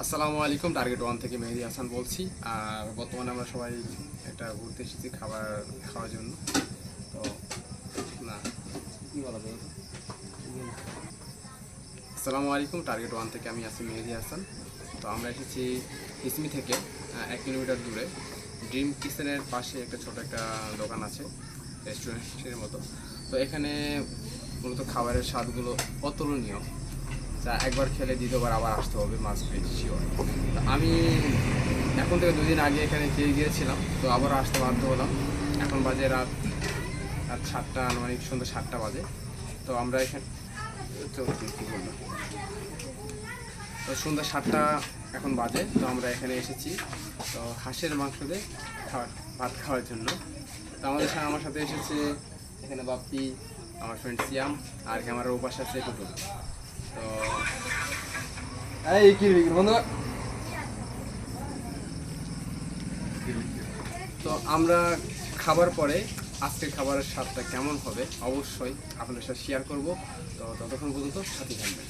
আসসালামু আলাইকুম। Target one থেকে মেহেদি হাসান বলছি। আর বর্তমানে আমরা সবাই একটা ঘুরতে এসেছি খাবার খাওয়ার জন্য। তো না কি বলা যায়, আসসালামু আলাইকুম। টার্গেট ওয়ান থেকে আমি আছি মেহেদি হাসান। তো আমরা এসেছি ইসমি থেকে 1 কিলোমিটার দূরে ড্রিম কিচেনের পাশে একটা ছোট একটা দোকান আছে, রেস্টুরেন্টের মতো। তো এখানে মূলত খাবারের স্বাদগুলো অতুলনীয়, যা একবার খেলে দ্বিতীয়বার আবার আসতে হবে, মাছ পেয়ে শিওর। আমি এখন থেকে 2 দিন আগে এখানে খেয়ে গিয়েছিলাম, তো আবারও আসতে বাধ্য হলাম। এখন বাজে রাত রাত 7টা, আনুমানিক সন্ধ্যা 7টা বাজে। তো আমরা এখানে কী বললাম, তো সন্ধ্যা 7টা এখন বাজে। তো আমরা এখানে এসেছি তো হাঁসের মাংস দিয়ে ভাত খাওয়ার জন্য। তো আমার সাথে এসেছে এখানে বাপ্পি, আমার ফ্রেন্ড সিয়াম, আর ক্যামেরার উপাসে আছে টুটুল। তো এই কি বন্ধু, তো আমরা খাবার পরে আজকের খাবারের স্বাদটা কেমন হবে অবশ্যই আপনাদের সাথে শেয়ার করব। তো ততক্ষণ পর্যন্ত সাথে থাকবেন।